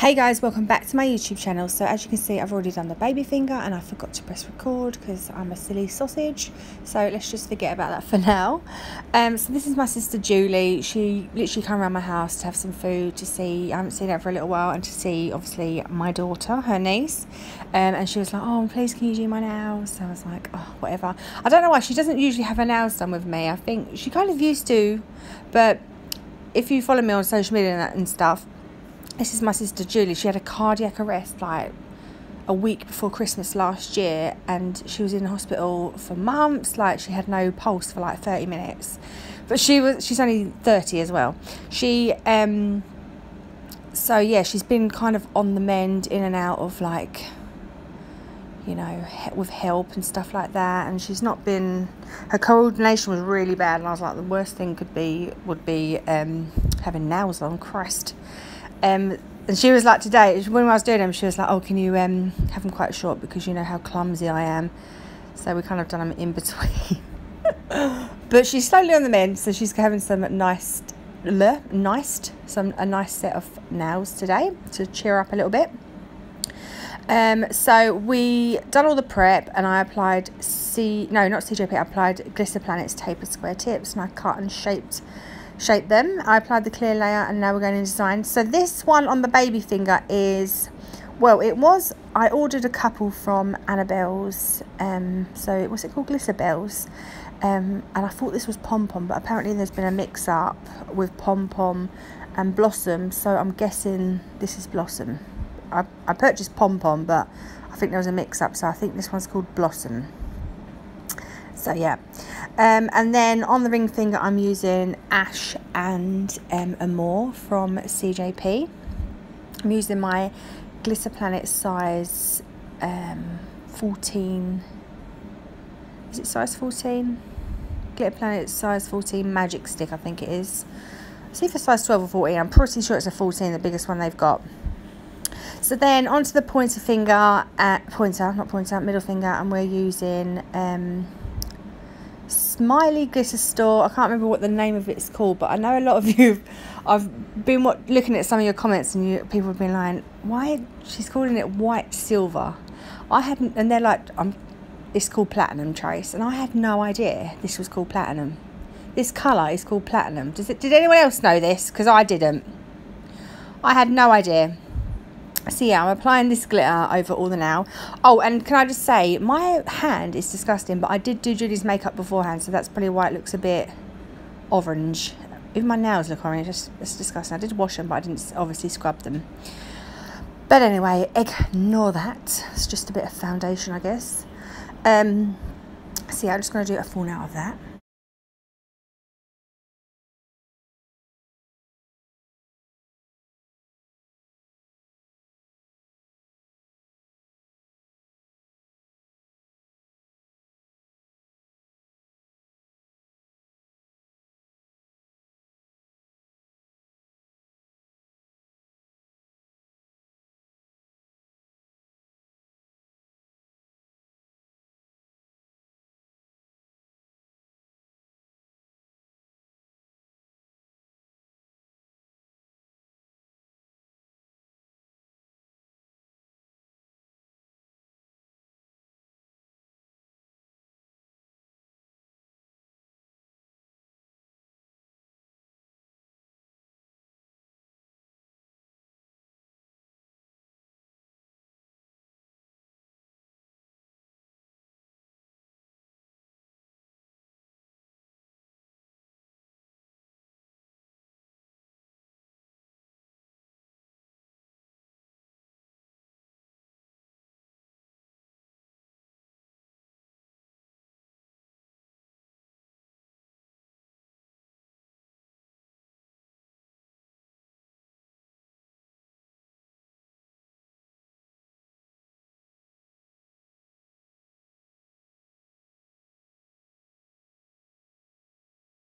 Hey guys, welcome back to my YouTube channel. So as you can see, I've already done the baby finger and I forgot to press record because I'm a silly sausage. So let's just forget about that for now. So this is my sister Julie. She literally came around my house to have some food, to see, I haven't seen her for a little while, and to see obviously my daughter, her niece. And she was like, oh please can you do my nails? So I was like, oh whatever. I don't know why she doesn't usually have her nails done with me. I think she kind of used to, but if you follow me on social media and stuff, this is my sister Julie. She had a cardiac arrest like a week before Christmas last year, and she was in the hospital for months. Like, she had no pulse for like 30 minutes, but she's only 30 as well. So yeah, she's been kind of on the mend, in and out of, like, you know, with help and stuff like that. And she's not been, her coordination was really bad, and I was like, the worst thing would be having nails on. Christ. And she was like, today, when I was doing them, she was like, oh, can you have them quite short, because you know how clumsy I am. So we kind of done them in between. But she's slowly on the mend, so she's having some a nice set of nails today to cheer up a little bit. So we done all the prep, and I applied I applied Glitter Planet's tapered square tips, and I cut and shaped them. I applied the clear layer, and now we're going to design. So this one on the baby finger is, well, I ordered a couple from Annabelle's, so what's it called, Glitterbels, and I thought this was Pom Pom, but apparently there's been a mix up with Pom Pom and Blossom, so I'm guessing this is Blossom. I purchased Pom Pom, but I think there was a mix up, so I think this one's called Blossom. So yeah, and then on the ring finger I'm using Ash and Amore from CJP. I'm using my Glitter Planet size 14, is it size 14? Glitter Planet size 14 magic stick, I think it is. See if it's size 12 or 14, I'm pretty sure it's a 14, the biggest one they've got. So then onto the pointer finger, middle finger, and we're using Smiley glitter store. I can't remember what the name of it's called, but I know a lot of you, I've been looking at some of your comments, and people have been like, why she's calling it white silver. I hadn't, and they're like, it's called platinum, Trace, and I had no idea this was called platinum. This colour is called platinum. Did anyone else know this? Because I didn't. I had no idea. So yeah, I'm applying this glitter over all the nail. Oh, and can I just say, my hand is disgusting, but I did do Julie's makeup beforehand, so that's probably why it looks a bit orange. Even my nails look orange. It's disgusting. I did wash them, but I didn't obviously scrub them. But anyway, ignore that. It's just a bit of foundation, I guess. So yeah, I'm just going to do a full nail of that.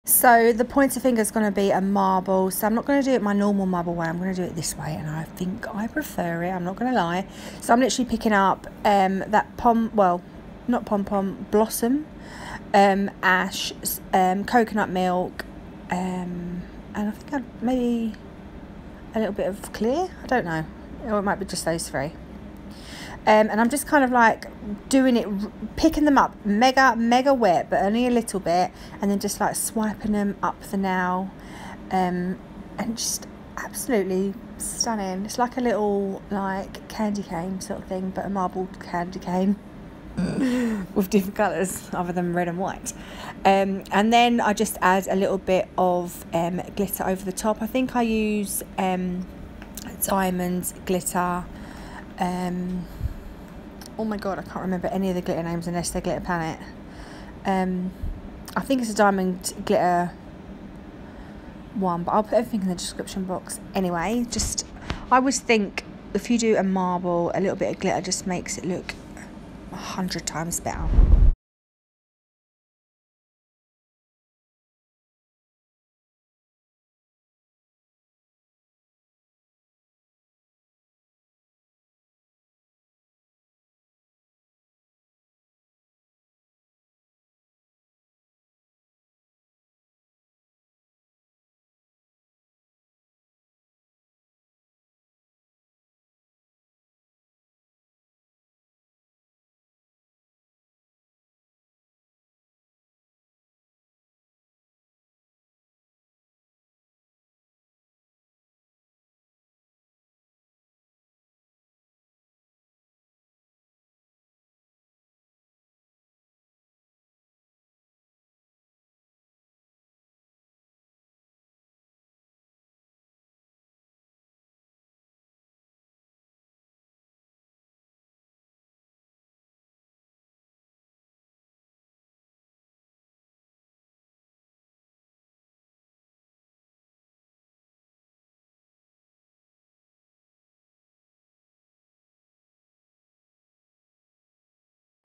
So the pointer finger is going to be a marble, so I'm not going to do it my normal marble way, I'm going to do it this way, and I think I prefer it, I'm not going to lie. So I'm literally picking up that Blossom, Ash, coconut milk, and I think maybe a little bit of clear, I don't know, or it might be just those 3. And I'm just kind of like doing it, picking them up mega wet, but only a little bit, and then just like swiping them up the nail, and just absolutely stunning. It's like a little like candy cane sort of thing, but a marble candy cane with different colours other than red and white. And then I just add a little bit of glitter over the top. I think I use diamonds, glitter, oh my god, I can't remember any of the glitter names unless they're Glitter Planet. I think it's a diamond glitter one, but I'll put everything in the description box anyway. Just, I always think if you do a marble, a little bit of glitter just makes it look 100 times better.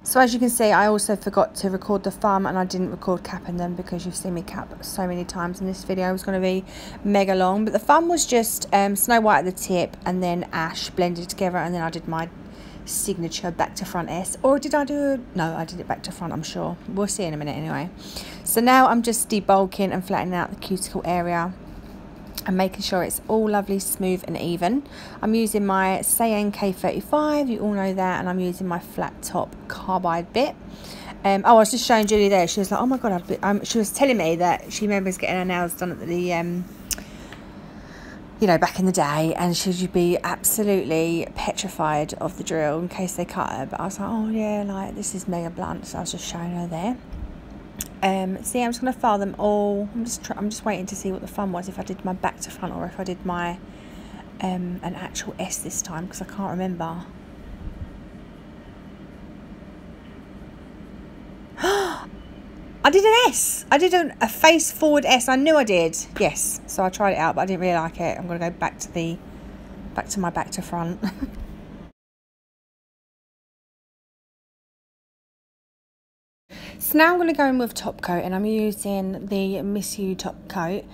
So as you can see, I also forgot to record the thumb, and I didn't record capping them because you've seen me cap so many times, and this video was going to be mega long. But the thumb was just Snow White at the tip and then ash blended together, and then I did my signature back to front S. Or did I do no, I did it back to front, I'm sure. We'll see in a minute anyway. So now I'm just debulking and flattening out the cuticle area and making sure it's all lovely, smooth and even. I'm using my Saeyang K35, you all know that, and I'm using my flat top carbide bit. Oh, I was just showing Julie there, she was like, oh my god, she was telling me that she remembers getting her nails done at the, you know, back in the day, and she'd be absolutely petrified of the drill in case they cut her. But I was like, oh yeah, like this is mega blunt, so I was just showing her there. So yeah, I'm just going to file them all. I'm just waiting to see what the fun was, if I did my back to front or if I did my an actual S this time, because I can't remember. I did an S. I did a face forward S. I knew I did. Yes. So I tried it out, but I didn't really like it. I'm going to go back to my back to front. So now I'm going to go in with Topcoat, and I'm using the Missu Topcoat.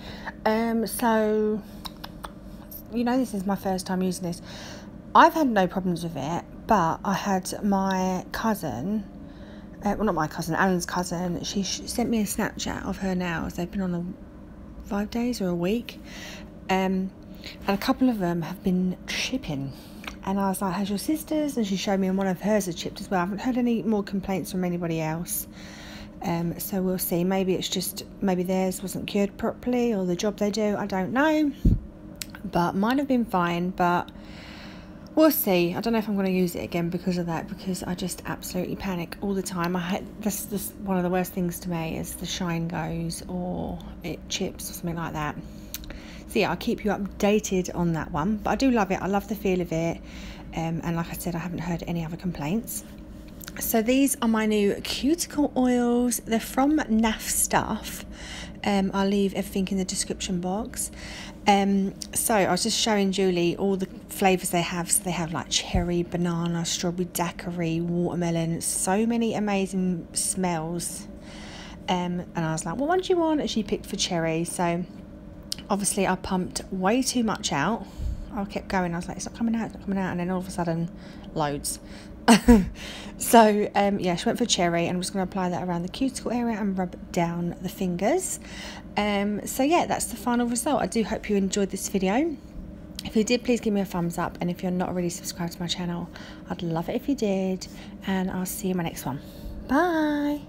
So, you know, this is my first time using this. I've had no problems with it, but I had my cousin, well not my cousin, Alan's cousin, she sent me a Snapchat of her nails. They've been on 5 days or a week, and a couple of them have been chipping. And I was like, how's your sister's? And she showed me, and one of hers had chipped as well. I haven't heard any more complaints from anybody else. So we'll see. Maybe it's just, maybe theirs wasn't cured properly, or the job they do, I don't know. But mine have been fine, but we'll see. I don't know if I'm going to use it again because of that, because I just absolutely panic all the time. That's one of the worst things to me, is the shine goes or it chips or something like that. So yeah, I'll keep you updated on that one, but I do love it. I love the feel of it, and like I said, I haven't heard any other complaints. So these are my new cuticle oils. They're from NAFF Stuff. I'll leave everything in the description box. So I was just showing Julie all the flavours they have. So they have like cherry, banana, strawberry daiquiri, watermelon, so many amazing smells. And I was like, well, what do you want? And she picked for cherry. So obviously I pumped way too much out. I kept going, I was like, it's not coming out, it's not coming out, and then all of a sudden loads. So yeah, she went for cherry, and I'm just going to apply that around the cuticle area and rub down the fingers. So yeah, that's the final result. I do hope you enjoyed this video. If If you did, please give me a thumbs up, and if you're not already subscribed to my channel, I'd love it if you did, and I'll see you in my next one. Bye.